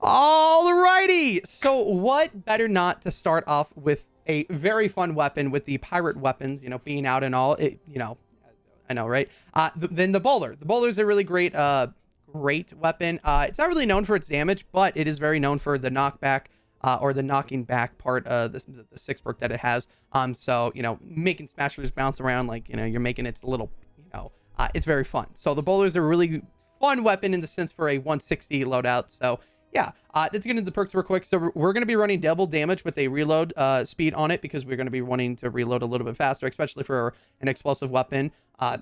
Alrighty, so what better not to start off with a very fun weapon with the pirate weapons, you know, being out and all, it, you know, I know, right? Then the bowler. The bowler is a really great weapon. It's not really known for its damage, but it is very known for the knockback or the knocking back part of the 6 perk that it has. So, you know, making smashers bounce around like, you know, you're making it a little, you know, it's very fun. So the bowler is a really fun weapon in the sense for a 160 loadout. So yeah, let's get into the perks real quick. So we're going to be running double damage with a reload speed on it because we're going to be wanting to reload a little bit faster, especially for an explosive weapon.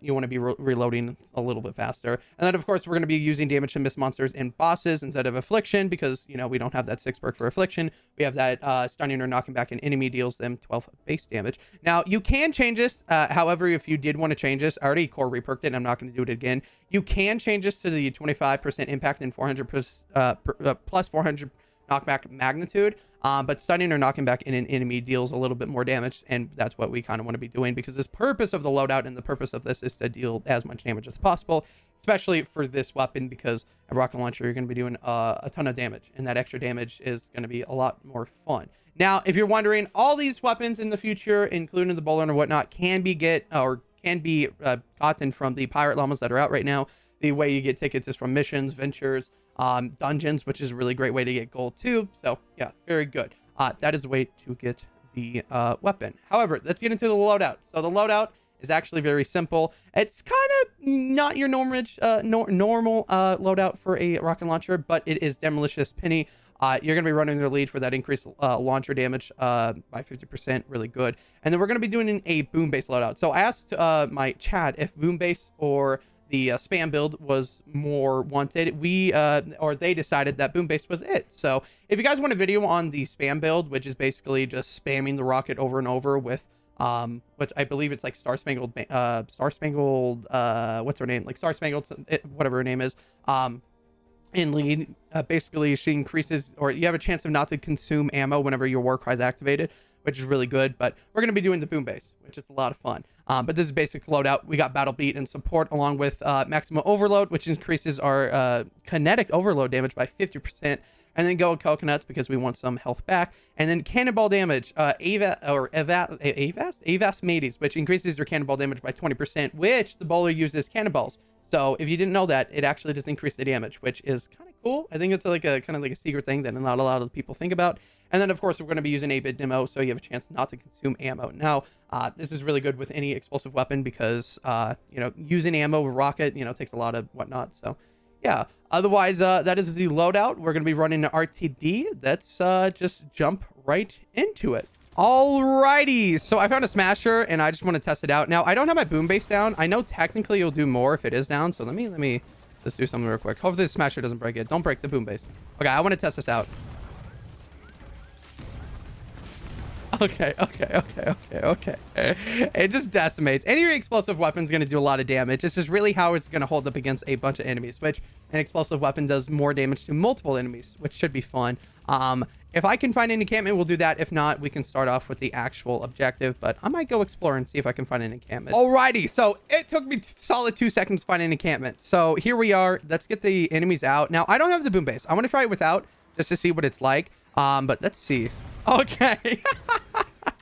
You want to be reloading a little bit faster. And then, of course, we're going to be using damage to miss monsters and bosses instead of affliction because, you know, we don't have that 6 perk for affliction. We have that stunning or knocking back an enemy deals them 12 base damage. Now, you can change this. However, if you did want to change this, I already core reperked it and I'm not going to do it again. You can change this to the 25% impact and 400 plus 400 knockback magnitude. But stunning or knocking back in an enemy deals a little bit more damage, and that's what we kind of want to be doing because this purpose of the loadout and the purpose of this is to deal as much damage as possible, especially for this weapon because a rocket launcher you're going to be doing a ton of damage, and that extra damage is going to be a lot more fun. Now, if you're wondering, all these weapons in the future, including the bowler and whatnot, can be gotten from the pirate llamas that are out right now. The way you get tickets is from missions, ventures, dungeons, which is a really great way to get gold too. So yeah, very good. That is the way to get the weapon. However, let's get into the loadout. So the loadout is actually very simple. It's kind of not your normal loadout for a rocket launcher, but it is Demolicious Penny. You're going to be running the lead for that increased launcher damage by 50%. Really good. And then we're going to be doing a boom base loadout. So I asked my chat if boom base or the spam build was more wanted. They decided that boom base was it. So if you guys want a video on the spam build, which is basically just spamming the rocket over and over with which I believe it's like Star Spangled what's her name, like Star Spangled whatever her name is, in lead, basically she increases, or you have a chance of not to consume ammo whenever your war cry is activated, which is really good. But we're going to be doing the boom base, which is a lot of fun. But this is basic loadout. We got battle beat and support along with maximum overload, which increases our kinetic overload damage by 50%. And then go with coconuts because we want some health back. And then cannonball damage, Avast Mateys, which increases your cannonball damage by 20%, which the bowler uses cannonballs. So if you didn't know that, it actually does increase the damage, which is kind of cool. I think it's like a kind of like a secret thing that not a lot of people think about. And then of course we're going to be using 8-bit demo, so you have a chance not to consume ammo. Now this is really good with any explosive weapon because you know, using ammo with rocket, you know, takes a lot of whatnot. So yeah, otherwise that is the loadout. We're going to be running an RTD. Let's just jump right into it. Alrighty, so I found a smasher and I just want to test it out. Now I don't have my boom base down. I know technically you'll do more if it is down, so let me just do something real quick. Hopefully the smasher doesn't break it. Don't break the boom base. Okay, I want to test this out. Okay. It just decimates. Any explosive weapon is going to do a lot of damage. This is really how it's going to hold up against a bunch of enemies, which an explosive weapon does more damage to multiple enemies, which should be fun. If I can find an encampment, we'll do that. If not, we can start off with the actual objective, but I might go explore and see if I can find an encampment. Alrighty, so it took me solid 2 seconds to find an encampment. So here we are. Let's get the enemies out. Now, I don't have the boom base. I want to try it without just to see what it's like. But let's see. Okay.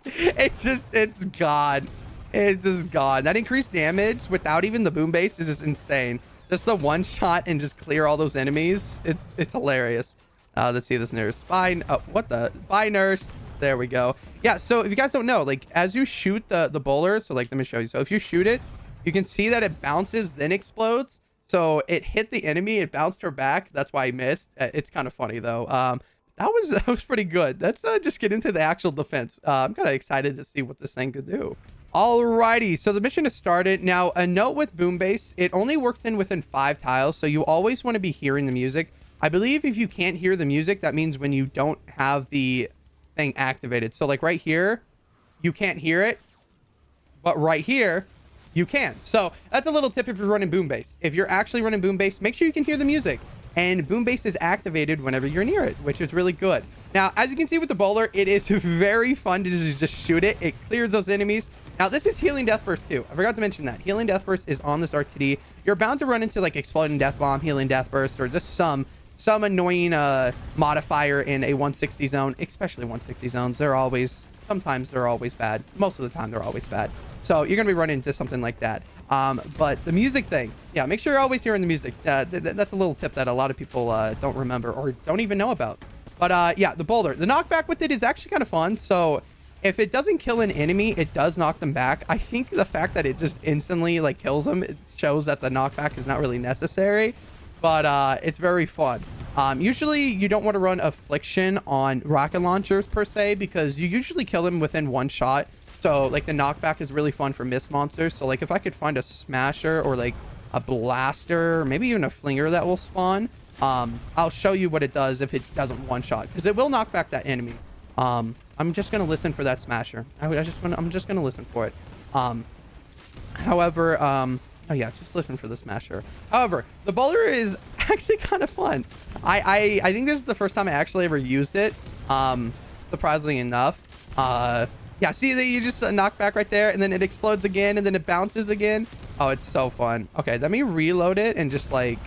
it's gone. It's just gone. That increased damage without even the boom base is just insane. Just the one shot and just clear all those enemies. It's hilarious. Let's see this nurse. Bye. Oh, what the? Bye, nurse. There we go. Yeah, so if you guys don't know, like as you shoot the bowler, so like let me show you. So if you shoot it, you can see that it bounces then explodes. So it hit the enemy, it bounced her back. That's why I missed. It's kind of funny though. That was pretty good. Let's just get into the actual defense. I'm kind of excited to see what this thing could do. Alrighty, so the mission has started. Now, a note with boom base, it only works within 5 tiles, so you always want to be hearing the music. I believe if you can't hear the music, that means when you don't have the thing activated. So like right here, you can't hear it, but right here, you can. So that's a little tip if you're running boom base. If you're actually running boom base, make sure you can hear the music. And boom base is activated whenever you're near it, which is really good. Now, as you can see with the bowler, it is very fun to just shoot it. It clears those enemies. Now, this is healing death burst too. I forgot to mention that. Healing death burst is on this RTD. You're bound to run into like exploding death bomb, healing death burst, or just some some annoying modifier in a 160 zone, especially 160 zones. Sometimes they're always bad. Most of the time they're always bad. So you're gonna be running into something like that. But the music thing, yeah, make sure you're always hearing the music. That's a little tip that a lot of people don't remember or don't even know about. But yeah, the boulder, the knockback with it is actually kind of fun. So if it doesn't kill an enemy, it does knock them back. I think the fact that it just instantly like kills them, it shows that the knockback is not really necessary. But it's very fun. Usually you don't want to run affliction on rocket launchers per se, because you usually kill them within one shot. So like the knockback is really fun for mist monsters. So like if I could find a smasher or like a blaster, or maybe even a flinger that will spawn, I'll show you what it does if it doesn't one shot, because it will knock back that enemy. I'm just gonna listen for that smasher. I'm just gonna listen for it. However, oh yeah, just listen for the smasher. However, the bowler is actually kind of fun. I think this is the first time I actually ever used it. Surprisingly enough. Yeah, see that you just knock back right there, and then it explodes again, and then it bounces again. Oh, it's so fun. Okay, let me reload it and just like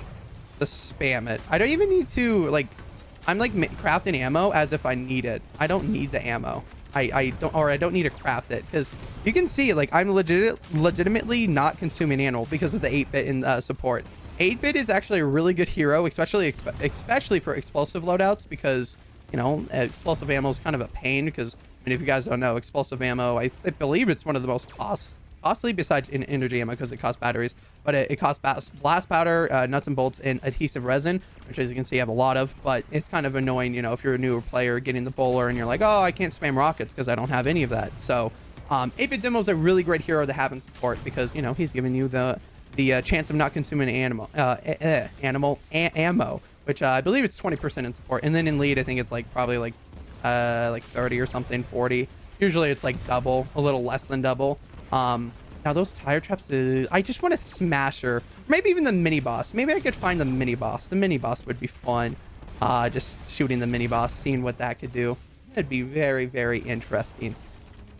spam it. I don't even need to like. I'm like crafting ammo as if I need it. I don't need the ammo. I don't need to craft it, because you can see like I'm legitimately not consuming ammo because of the 8-bit in support. 8-bit is actually a really good hero, especially for explosive loadouts, because you know explosive ammo is kind of a pain. Because I mean, if you guys don't know, explosive ammo, I believe it's one of the most costly besides in energy ammo, because it costs batteries, but it costs blast powder, nuts and bolts, and adhesive resin, which as you can see I have a lot of. But it's kind of annoying, you know, if you're a newer player getting the bowler and you're like, oh, I can't spam rockets because I don't have any of that. So 8-bit Demo is a really great hero to have in support, because you know he's giving you the chance of not consuming ammo, which I believe it's 20% in support, and then in lead I think it's like probably like 30 or something, 40. Usually it's like double, a little less than double. Now those tire traps, I just want a smasher, maybe even the mini boss. Maybe I could find the mini boss. The mini boss would be fun. Just shooting the mini boss, seeing what that could do. That'd be very, very interesting.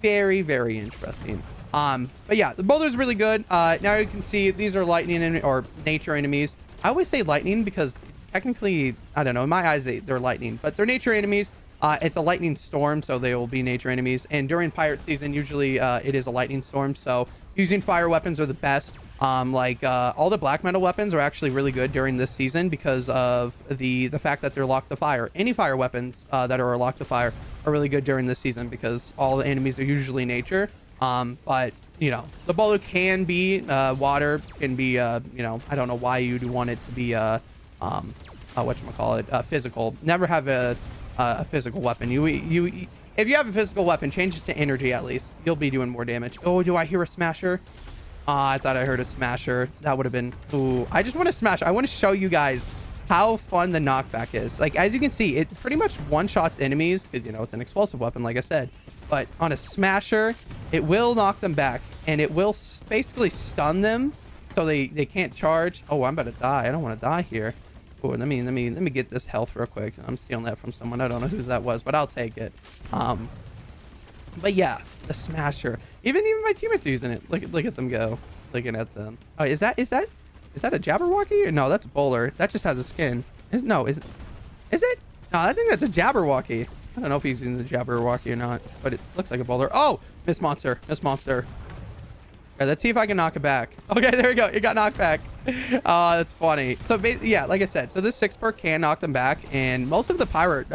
Very, very interesting. But yeah, the boulder is really good. Now you can see these are lightning or nature enemies. I always say lightning because technically, I don't know, in my eyes they're lightning, but they're nature enemies. It's a lightning storm, so they will be nature enemies. And during pirate season, usually it is a lightning storm. So using fire weapons are the best. All the black metal weapons are actually really good during this season because of the fact that they're locked to fire. Any fire weapons that are locked to fire are really good during this season because all the enemies are usually nature. But you know, the bowler can be water, can be you know, I don't know why you'd want it to be whatchamacallit, physical. Never have a physical weapon. If you have a physical weapon, change it to energy at least. You'll be doing more damage. Oh, do I hear a smasher? I thought I heard a smasher. That would have been... Ooh, I just want to smash. I want to show you guys how fun the knockback is. Like, as you can see, it pretty much one-shots enemies because, you know, it's an explosive weapon, like I said. But on a smasher, it will knock them back, and it will basically stun them so they can't charge. Oh, I'm about to die. I don't want to die here. Oh, let me get this health real quick. I'm stealing that from someone. I don't know whose that was, but I'll take it. But yeah, the smasher. Even my teammates are using it. Look at them go. Looking at them. Oh, is that a Jabberwocky? Or no, that's a bowler. That just has a skin. Is it? No, I think that's a Jabberwocky. I don't know if he's using the Jabberwocky or not, but it looks like a bowler. Oh, Miss Monster. Okay, let's see if I can knock it back. Okay, there we go. It got knocked back. Oh, that's funny. So yeah, like I said, so this 6 perk can knock them back, and most of the pirate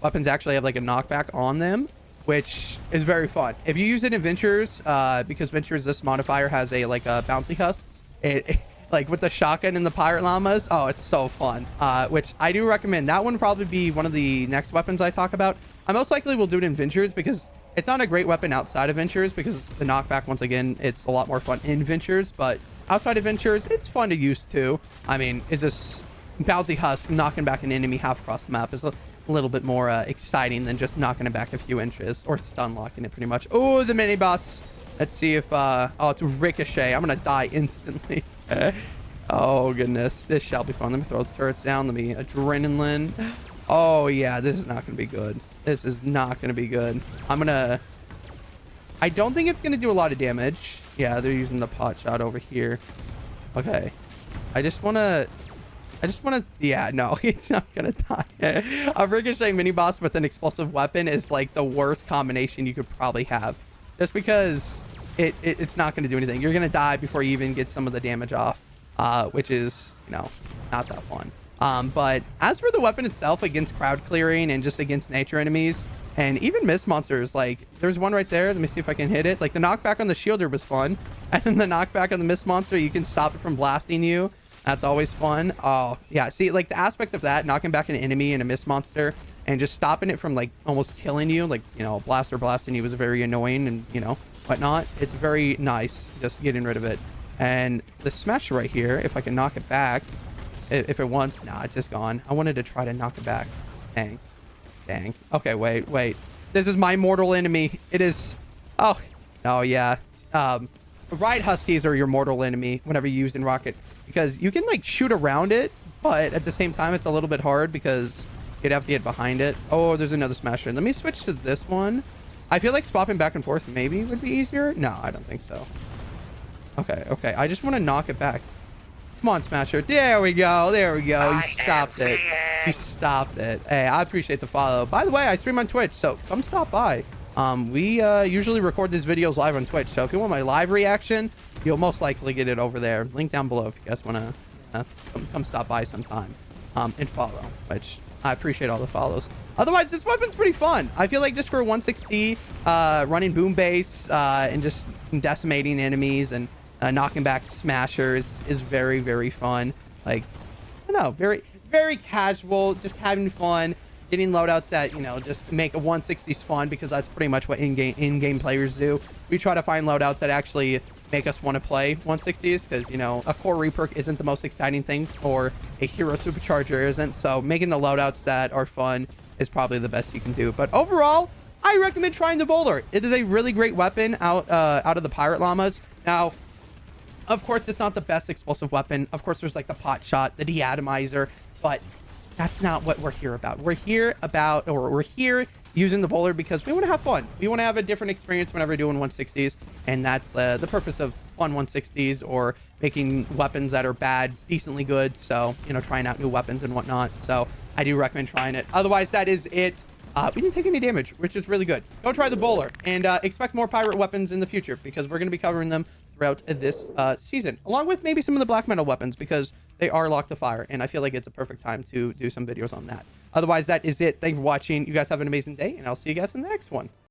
weapons actually have like a knockback on them, which is very fun. If you use it in Ventures, because Ventures, this modifier has a bouncy husk. It like with the shotgun and the pirate llamas. Oh, it's so fun. Which I do recommend. That one will probably be one of the next weapons I talk about. I most likely will do it in Ventures because it's not a great weapon outside of Ventures, because the knockback, once again, it's a lot more fun in Ventures, but outside of Ventures, it's fun to use too. I mean, is this bouncy husk knocking back an enemy half across the map is a little bit more exciting than just knocking it back a few inches or stun locking it pretty much. Oh, the mini boss. Let's see if oh, it's Ricochet. I'm gonna die instantly. Oh goodness, this shall be fun. Let me throw the turrets down. Let me adrenaline. Oh yeah, this is not gonna be good. This is not gonna be good. I don't think it's gonna do a lot of damage. Yeah, they're using the pot shot over here. Okay, I just want to I just want to, yeah, no, it's not gonna die. A ricochet mini boss with an explosive weapon is like the worst combination you could probably have, just because it's not gonna do anything. You're gonna die before you even get some of the damage off, which is, you know, not that fun. But as for the weapon itself, against crowd clearing and just against nature enemies and even mist monsters, like there's one right there. Let me see if I can hit it. Like the knockback on the shielder was fun, and then the knockback on the mist monster, you can stop it from blasting you. That's always fun. Oh yeah, see, like the aspect of that, knocking back an enemy and a mist monster and just stopping it from like almost killing you, like, you know, a blaster blasting you was very annoying and, you know, whatnot. It's very nice just getting rid of it. And the smash right here, if I can knock it back, if it wants, nah, it's just gone. I wanted to try to knock it back. Dang. Okay, wait. This is my mortal enemy. It is. Oh yeah. Right, huskies are your mortal enemy whenever you use in rocket, because you can like shoot around it, but at the same time it's a little bit hard because you'd have to get behind it. Oh, there's another smasher. Let me switch to this one. I feel like swapping back and forth maybe would be easier. No, I don't think so. Okay. I just want to knock it back. Come on, smasher. There we go. You stopped it. Hey, I appreciate the follow. By the way, I stream on Twitch, so come stop by. We usually record these videos live on Twitch, so if you want my live reaction, you'll most likely get it over there. Link down below if you guys want to come stop by sometime and follow, which I appreciate all the follows. Otherwise, this weapon's pretty fun. I feel like just for 160, running boom base and just decimating enemies and knocking back smashers is very, very fun. Like, I don't know, very, very casual, just having fun. Getting loadouts that, you know, just make a 160s fun, because that's pretty much what in-game players do. We try to find loadouts that actually make us want to play 160s, because, you know, a core reperk isn't the most exciting thing, or a hero supercharger isn't. So making the loadouts that are fun is probably the best you can do. But overall, I recommend trying the BOWLER. It is a really great weapon out of the pirate llamas. Now, of course, it's not the best explosive weapon. Of course, there's like the pot shot, the deatomizer, but that's not what we're here about. We're here using the BOWLER because we want to have fun. We want to have a different experience whenever we're doing 160s, and that's the purpose of fun 160s, or making weapons that are bad decently good. So, you know, trying out new weapons and whatnot. So I do recommend trying it. Otherwise, that is it. We didn't take any damage, which is really good. Go try the BOWLER, and expect more pirate weapons in the future, because we're going to be covering them throughout this season, along with maybe some of the black metal weapons, because they are locked to fire, and I feel like it's a perfect time to do some videos on that. Otherwise, that is it. Thanks for watching. You guys have an amazing day, and I'll see you guys in the next one.